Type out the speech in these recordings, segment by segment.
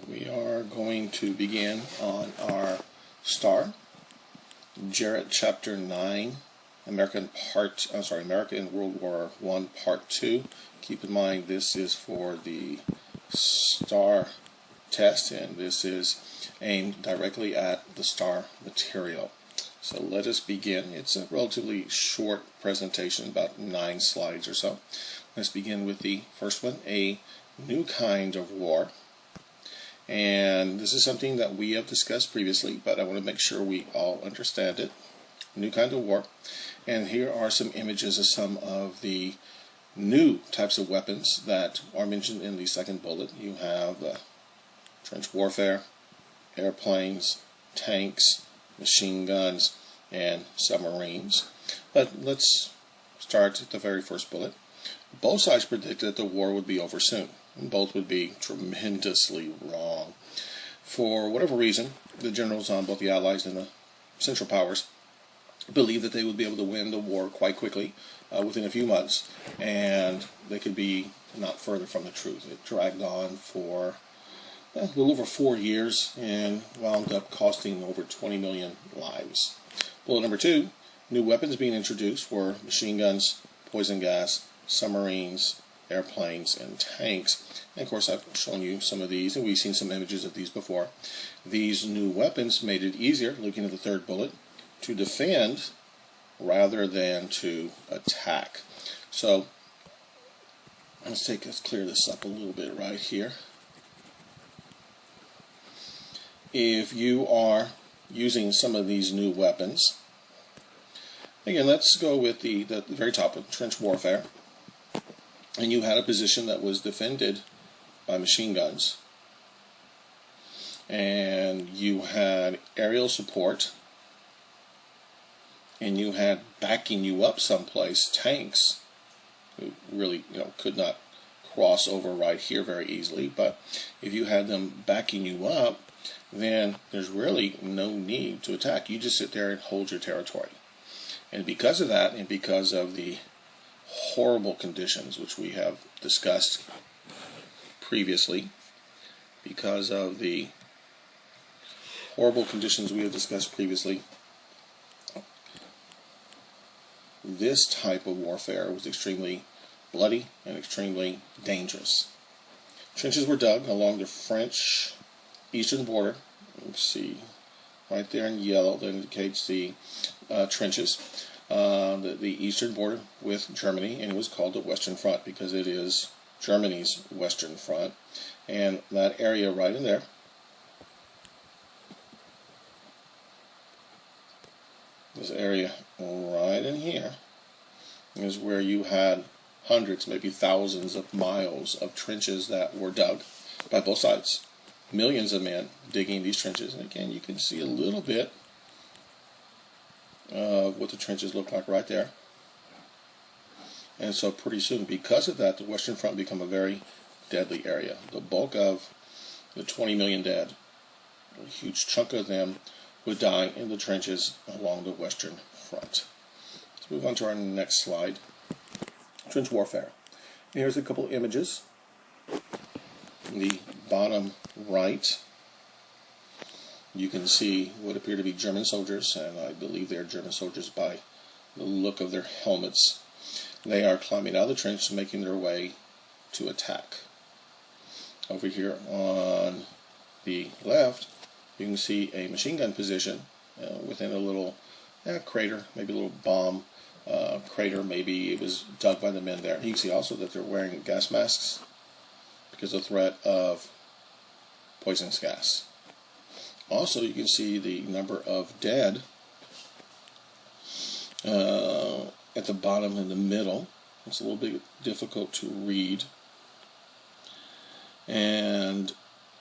We are going to begin on our STAAR Jarrett Chapter 9, America in World War I Part 2. Keep in mind this is for the STAAR test, and this is aimed directly at the STAAR material. So let us begin. It's a relatively short presentation, about 9 slides or so. Let's begin with the first one, a new kind of war. And this is something that we have discussed previously, but I want to make sure we all understand it. New kind of war. And here are some images of some of the new types of weapons that are mentioned in the second bullet. You have trench warfare, airplanes, tanks, machine guns, and submarines. But let's start at the very first bullet. Both sides predicted that the war would be over soon. And both would be tremendously wrong. For whatever reason, the generals on both the Allies and the Central Powers believed that they would be able to win the war quite quickly, within a few months, and they could be not further from the truth. It dragged on for a little over 4 years and wound up costing over 20 million lives. Bullet number 2, new weapons being introduced were machine guns, poison gas, submarines, airplanes, and tanks. And of course, I've shown you some of these, and we've seen some images of these before. These new weapons made it easier, looking at the third bullet, to defend rather than to attack. So let's clear this up a little bit right here. If you are using some of these new weapons, again, let's go with the very top of trench warfare. And you had a position that was defended by machine guns, and you had aerial support, and you had backing you up someplace tanks who really could not cross over right here very easily. But if you had them backing you up, then there's really no need to attack. You just sit there and hold your territory. And because of that, and because of the horrible conditions which we have discussed previously, because of the horrible conditions we have discussed previously, this type of warfare was extremely bloody and extremely dangerous. Trenches were dug along the French eastern border. Let's see, right there in yellow, that indicates the trenches. The eastern border with Germany, and it was called the Western Front because it is Germany's Western Front. And that area right in there, this area right in here, is where you had hundreds, maybe thousands of miles of trenches that were dug by both sides. Millions of men digging these trenches. And again, you can see a little bit of what the trenches look like right there. And so pretty soon, because of that, the Western Front become a very deadly area. The bulk of the 20 million dead, a huge chunk of them would die in the trenches along the Western Front. Let's move on to our next slide. Trench warfare. And here's a couple images. In the bottom right, you can see what appear to be German soldiers, and I believe they are German soldiers by the look of their helmets. They are climbing out of the trench, making their way to attack. Over here on the left, you can see a machine gun position within a little crater, maybe a little bomb crater. Maybe it was dug by the men there. You can see also that they're wearing gas masks because of the threat of poisonous gas. Also, you can see the number of dead at the bottom and the middle. It's a little bit difficult to read. And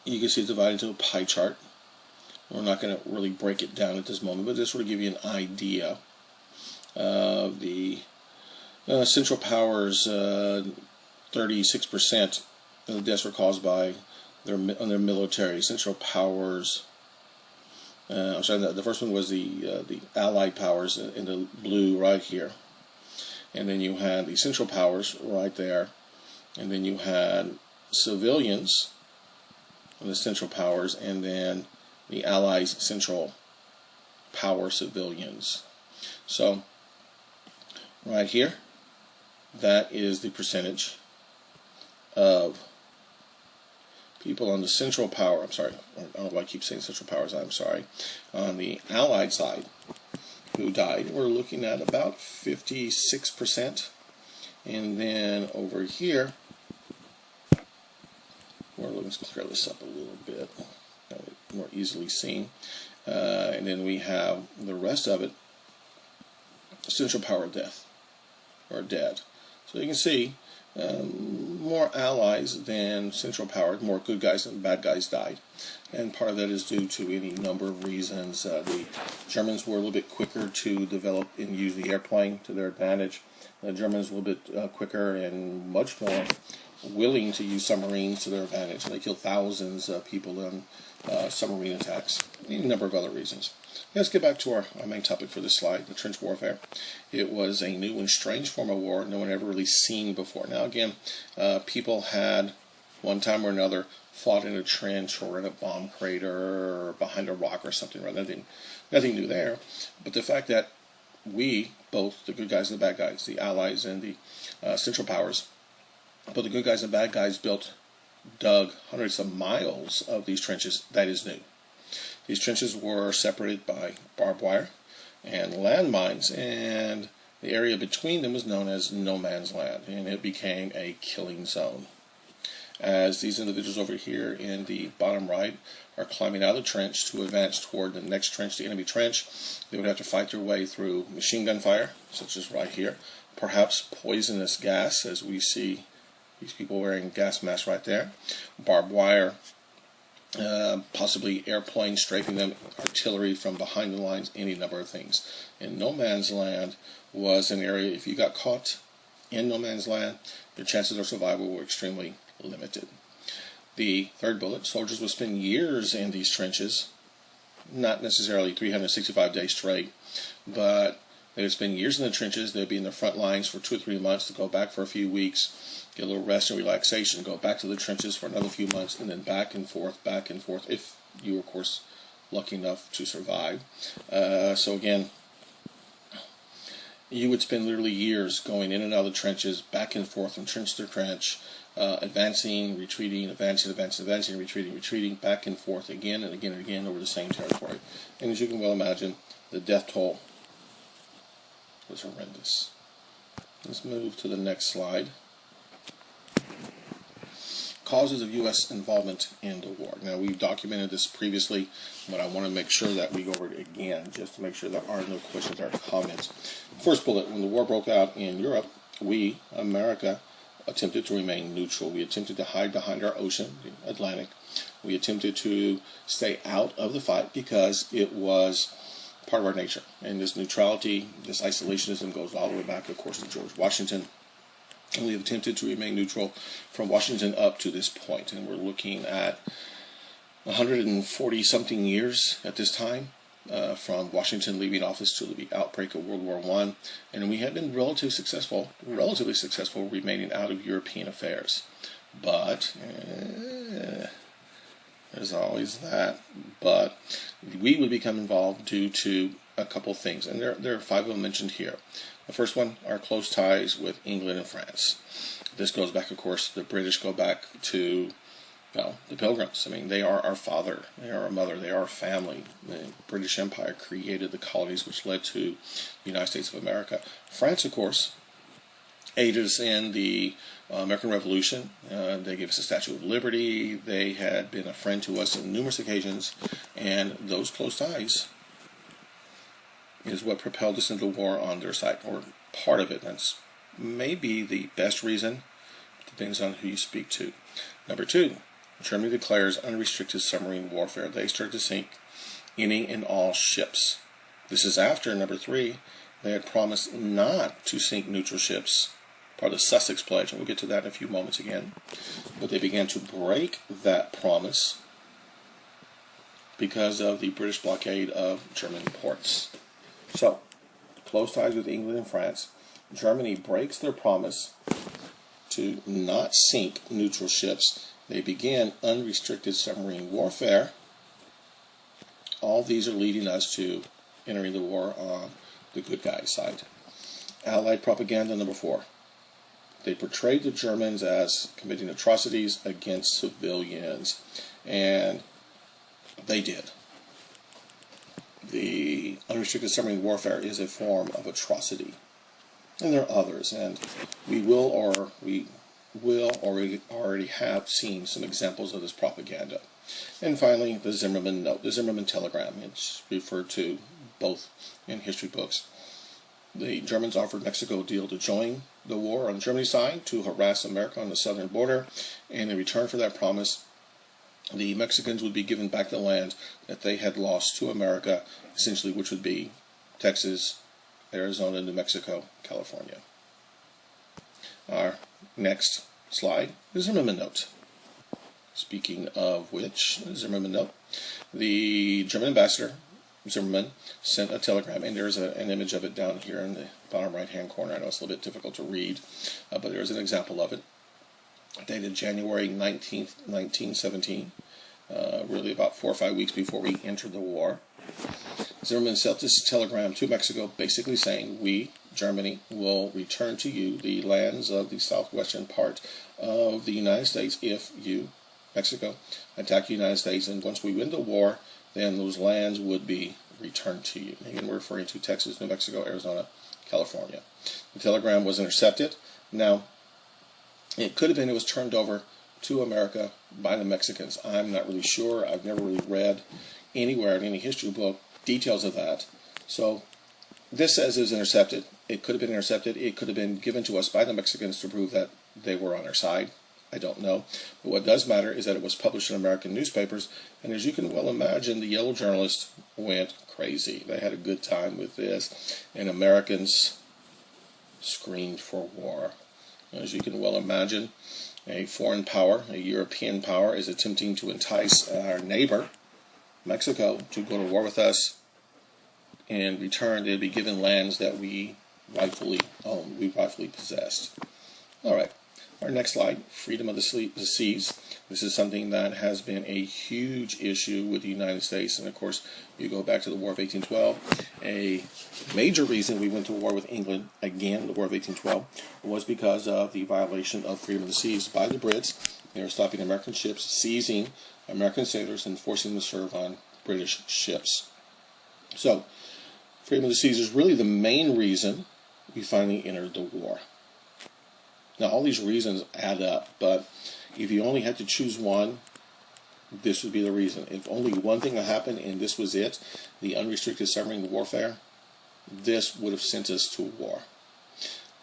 you can see it's divided into a pie chart. We're not going to really break it down at this moment, but this will give you an idea of the Central Powers. 36% of the deaths were caused by their military. Central Powers. I'm sorry, the first one was the Allied powers in the blue right here. And then you had the Central Powers right there. And then you had civilians the Central Powers, and then the Allies' Central Power civilians. So right here, that is the percentage of people on the Central Power, I don't know why I keep saying Central Powers, I'm sorry, on the Allied side who died. We're looking at about 56%. And then over here, let's clear this up a little bit, more easily seen. And then we have the rest of it, Central Power death, or dead. So you can see more allies than Central Power, more good guys than bad guys died. And part of that is due to any number of reasons. The Germans were a little bit quicker to develop and use the airplane to their advantage. The Germans were a little bit quicker and much more willing to use submarines to their advantage. They killed thousands of people in submarine attacks, a number of other reasons. Let's get back to our main topic for this slide, the trench warfare. It was a new and strange form of war no one ever really seen before. Now again, people had, one time or another, fought in a trench or in a bomb crater or behind a rock or something. Right? Nothing new there. But the fact that we, both the good guys and the bad guys, the Allies and the Central Powers, both the good guys and bad guys dug hundreds of miles of these trenches, that is new. These trenches were separated by barbed wire and landmines, and the area between them was known as no man's land, and it became a killing zone. As these individuals over here in the bottom right are climbing out of the trench to advance toward the next trench, the enemy trench, they would have to fight their way through machine gun fire, such as right here, perhaps poisonous gas, as we see these people wearing gas masks right there, barbed wire, possibly airplanes strafing them, artillery from behind the lines, any number of things. And no man's land was an area, if you got caught in no man's land, your chances of survival were extremely limited. The third bullet, soldiers would spend years in these trenches, not necessarily 365 days straight, but they would spend years in the trenches. They'd be in the front lines for 2 or 3 months, to go back for a few weeks, get a little rest and relaxation, go back to the trenches for another few months, and then back and forth, if you were, of course, lucky enough to survive. So again, you would spend literally years going in and out of the trenches, back and forth from trench to trench, advancing, retreating, advancing, retreating, back and forth again and again and again over the same territory. And as you can well imagine, the death toll was horrendous. Let's move to the next slide. Causes of U.S. involvement in the war. Now, we've documented this previously, but I want to make sure that we go over it again, just to make sure there are no questions or comments. First bullet, when the war broke out in Europe, we, America, attempted to remain neutral. We attempted to hide behind our ocean, the Atlantic. We attempted to stay out of the fight because it was part of our nature. And this neutrality, this isolationism goes all the way back, of course, to George Washington. And we have attempted to remain neutral from Washington up to this point. And we're looking at 140-something years at this time, from Washington leaving office to the outbreak of World War I. And we have been relatively successful remaining out of European affairs. But there's always that. But we would become involved due to a couple things. And there are 5 of them mentioned here. The first one, our close ties with England and France. This goes back, of course, the British go back to, well, the Pilgrims. I mean, they are our father, they are our mother, they are our family. The British Empire created the colonies which led to the United States of America. France, of course, aided us in the American Revolution. They gave us the Statue of Liberty. They had been a friend to us on numerous occasions, and those close ties is what propelled us into the war on their side, or part of it. That's maybe the best reason. Depends on who you speak to. Number 2, Germany declares unrestricted submarine warfare. They start to sink any and all ships. This is after, number 3, they had promised not to sink neutral ships, part of the Sussex Pledge, and we'll get to that in a few moments again. But they began to break that promise because of the British blockade of German ports. So, close ties with England and France. Germany breaks their promise to not sink neutral ships. they began unrestricted submarine warfare. All these are leading us to entering the war on the good guy side. Allied propaganda number 4. They portrayed the Germans as committing atrocities against civilians, and they did. The unrestricted submarine warfare is a form of atrocity, and there are others, and we already have seen some examples of this propaganda. And finally, the Zimmermann note, the Zimmermann telegram. It's referred to both in history books. The Germans offered Mexico a deal to join the war on Germany's side to harass America on the southern border, and in return for that promise, the Mexicans would be given back the land that they had lost to America, essentially, which would be Texas, Arizona, New Mexico, California. Our next slide, the Zimmermann note. Speaking of which, the Zimmermann note, the German ambassador, Zimmermann, sent a telegram, and there's an image of it down here in the bottom right-hand corner. I know it's a little bit difficult to read, but there's an example of it, dated January 19th, 1917, really about 4 or 5 weeks before we entered the war. Zimmermann sent this telegram to Mexico, basically saying, we, Germany, will return to you the lands of the southwestern part of the United States if you, Mexico, attack the United States, and once we win the war, then those lands would be returned to you. Again, we're referring to Texas, New Mexico, Arizona, California. The telegram was intercepted. Now, it could have been it was turned over to America by the Mexicans. I'm not really sure. I've never really read anywhere in any history book details of that. So this says it was intercepted. It could have been intercepted. It could have been given to us by the Mexicans to prove that they were on our side. I don't know. But what does matter is that it was published in American newspapers, and as you can well imagine, the yellow journalists went crazy. They had a good time with this, and Americans screamed for war. As you can well imagine, a foreign power, a European power, is attempting to entice our neighbor, Mexico, to go to war with us. In return, they'd be given lands that we rightfully owned, we rightfully possessed. All right. Our next slide, freedom of the seas. This is something that has been a huge issue with the United States. And of course, you go back to the War of 1812. A major reason we went to war with England, again, the War of 1812, was because of the violation of freedom of the seas by the Brits. They were stopping American ships, seizing American sailors, and forcing them to serve on British ships. So, freedom of the seas is really the main reason we finally entered the war. Now, all these reasons add up, but if you only had to choose one, this would be the reason. If only one thing had happened and this was it, the unrestricted submarine warfare, this would have sent us to war.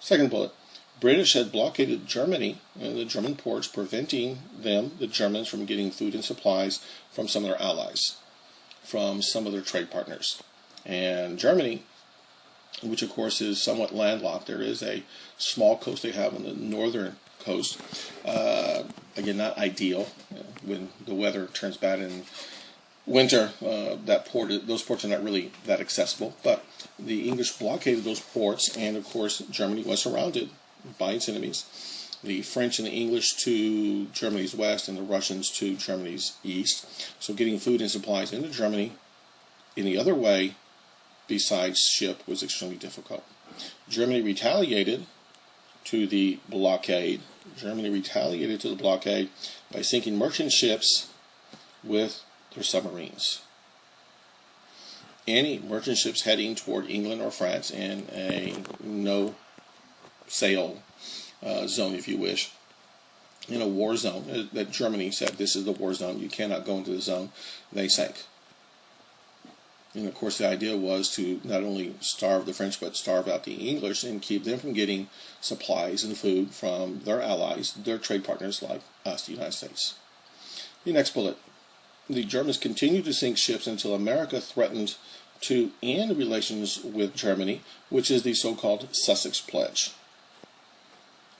Second bullet, British had blockaded Germany and the German ports, preventing them, the Germans, from getting food and supplies from some of their allies, from some of their trade partners. And Germany, which of course is somewhat landlocked. There is a small coast they have on the northern coast. Again, not ideal. When the weather turns bad in winter, those ports are not really that accessible. But the English blockaded those ports, and of course Germany was surrounded by its enemies. The French and the English to Germany's west, and the Russians to Germany's east. So getting food and supplies into Germany any other way besides ship was extremely difficult. Germany retaliated to the blockade. By sinking merchant ships with their submarines. Any merchant ships heading toward England or France in a no-sail zone, if you wish, in a war zone, that Germany said, this is the war zone, you cannot go into the zone, they sank. And of course the idea was to not only starve the French, but starve out the English and keep them from getting supplies and food from their allies, their trade partners like us, the United States. The next bullet. The Germans continued to sink ships until America threatened to end relations with Germany, which is the so-called Sussex Pledge.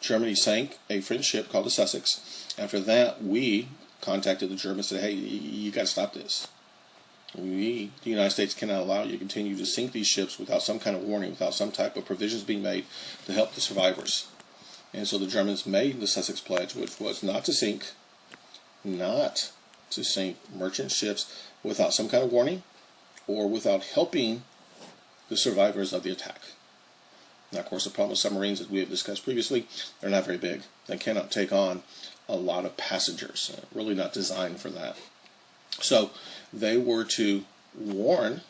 Germany sank a French ship called the Sussex. After that, we contacted the Germans and said, hey, you got to stop this. We, the United States, cannot allow you to continue to sink these ships without some kind of warning, without some type of provisions being made to help the survivors. And so the Germans made the Sussex Pledge, which was not to sink not to sink merchant ships without some kind of warning or without helping the survivors of the attack. Now, of course, the problem with submarines, as we have discussed previously, they're not very big. They cannot take on a lot of passengers. Really not designed for that. So they were to warn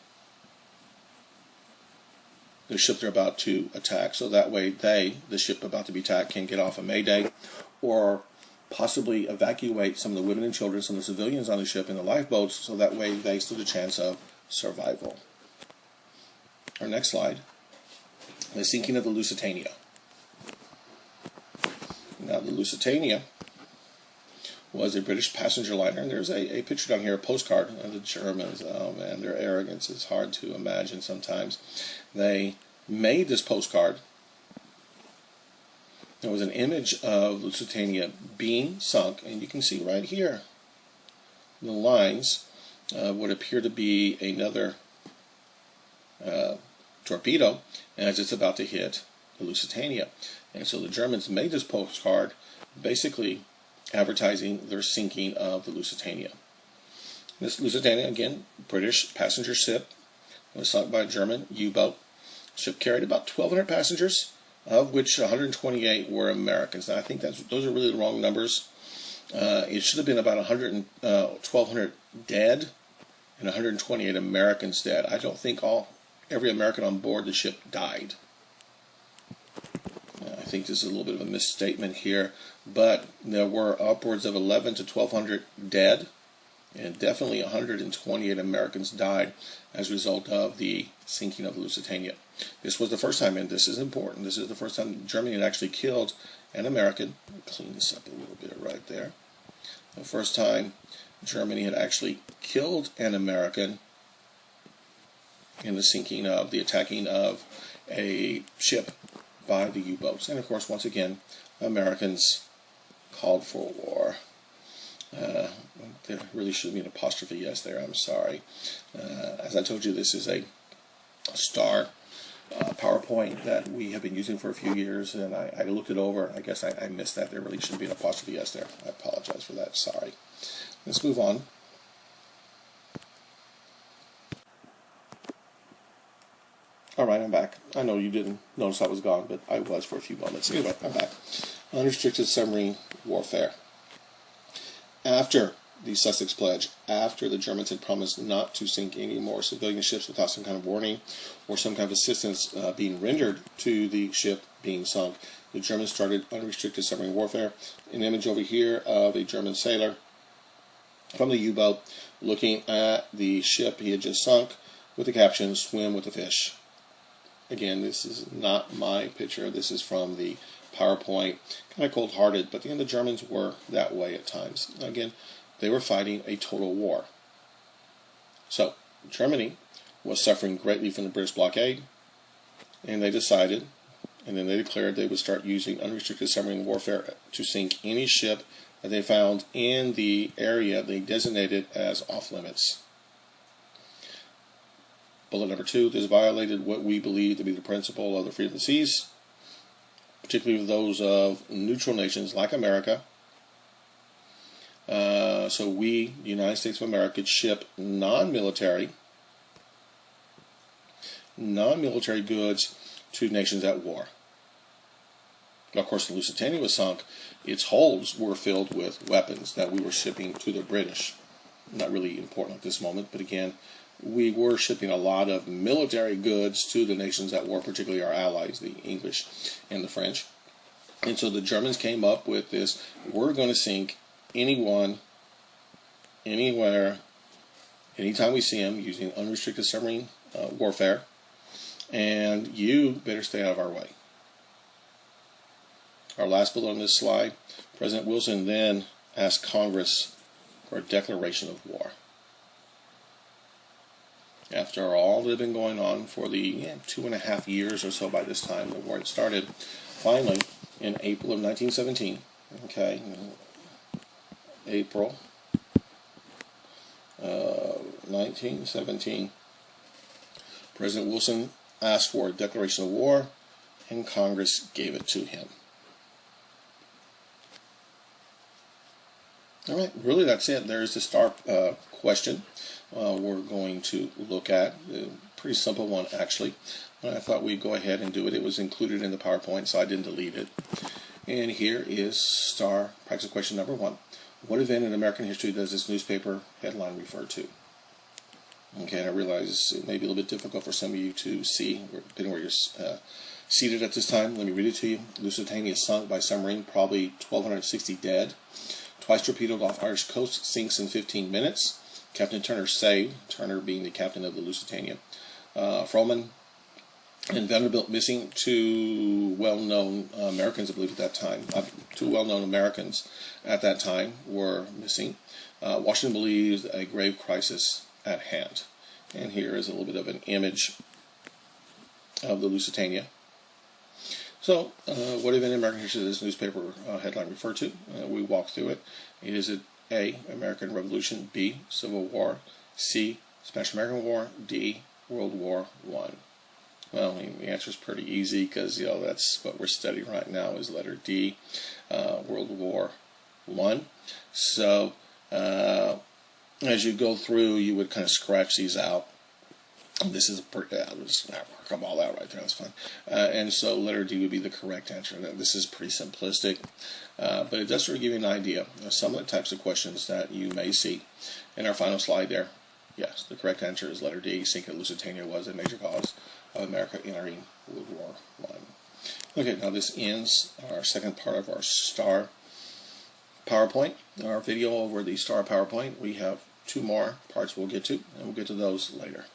the ship they're about to attack, so that way the ship about to be attacked, can get off a mayday, or possibly evacuate some of the women and children, some of the civilians on the ship in the lifeboats, so that way they stood a chance of survival. Our next slide, the sinking of the Lusitania. Now, the Lusitania was a British passenger liner, and there's a picture down here, a postcard of the Germans. Oh man, their arrogance is hard to imagine sometimes. They made this postcard. There was an image of Lusitania being sunk, and you can see right here the lines would appear to be another torpedo as it's about to hit the Lusitania. And so the Germans made this postcard basically advertising their sinking of the Lusitania. This Lusitania, again, British passenger ship, was sunk by a German U-boat. Ship carried about 1,200 passengers, of which 128 were Americans. Now, I think those are really the wrong numbers. It should have been about 1,200 dead and 128 Americans dead. I don't think every American on board the ship died. I think this is a little bit of a misstatement here, but there were upwards of 1,100 to 1,200 dead, and definitely 128 Americans died as a result of the sinking of the Lusitania. This was the first time, and this is important, this is the first time Germany had actually killed an American. I'll clean this up a little bit right there. The first time Germany had actually killed an American in the sinking of, the attacking of a ship by the U-boats. And of course, once again, Americans called for war. There really should be an apostrophe S there, I'm sorry. As I told you, this is a STAAR PowerPoint that we have been using for a few years, and I looked it over. I guess I missed that. There really should be an apostrophe S there. I apologize for that, sorry. Let's move on. Alright, I'm back. I know you didn't notice I was gone, but I was for a few moments. Anyway, I'm back. Unrestricted submarine warfare. After the Sussex Pledge, after the Germans had promised not to sink any more civilian ships without some kind of warning or some kind of assistance being rendered to the ship being sunk, the Germans started unrestricted submarine warfare. An image over here of a German sailor from the U-boat looking at the ship he had just sunk with the caption, "Swim with the fish." Again, this is not my picture. This is from the PowerPoint. Kind of cold-hearted, but the Germans were that way at times. Again, they were fighting a total war. So, Germany was suffering greatly from the British blockade, and they decided, and then they declared they would start using unrestricted submarine warfare to sink any ship that they found in the area they designated as off-limits. Bullet number 2, this violated what we believe to be the principle of the freedom of the seas, particularly those of neutral nations like America. So we, the United States of America, could ship non-military goods to nations at war. Of course, the Lusitania was sunk. Its holds were filled with weapons that we were shipping to the British. Not really important at this moment, but again, we were shipping a lot of military goods to the nations at war, particularly our allies, the English and the French. And so the Germans came up with this: we're going to sink anyone, anywhere, anytime we see them, using unrestricted submarine warfare, and you better stay out of our way. Our last bullet on this slide, President Wilson then asked Congress for a declaration of war. After all that had been going on for the 2.5 years or so by this time, the war had started, finally, in April of 1917, April 1917, President Wilson asked for a declaration of war, and Congress gave it to him. All right, really that's it. There's the STAAR question we're going to look at. Pretty simple one, actually. I thought we'd go ahead and do it. It was included in the PowerPoint, so I didn't delete it. And here is STAAR practice question number 1. What event in American history does this newspaper headline refer to? Okay, and I realize it may be a little bit difficult for some of you to see, depending where you're seated at this time. Let me read it to you. Lusitania is sunk by submarine, probably 1,260 dead. Twice torpedoed off Irish coast, sinks in 15 minutes. Captain Turner saved, Turner being the captain of the Lusitania. Frohman and Vanderbilt missing. Two well-known Americans, I believe, at that time. Two well-known Americans at that time were missing. Washington believes a grave crisis at hand. And here is a little bit of an image of the Lusitania. So, what event in American history does this newspaper headline refer to? We walk through it. Is it A, American Revolution, B, Civil War, C, Spanish-American War, D, World War I? Well, the answer is pretty easy because, that's what we're studying right now is letter D, World War I. So, as you go through, you would kind of scratch these out. This is I'll just work them all out right there. That's fine. And so letter D would be the correct answer. Now, this is pretty simplistic, but it does sort of give you an idea of some of the types of questions that you may see. In our final slide there, yes, the correct answer is letter D. Sinking of Lusitania was a major cause of America entering World War I. Okay, now this ends our second part of our STAAR PowerPoint, our video over the STAAR PowerPoint. We have 2 more parts we'll get to, and we'll get to those later.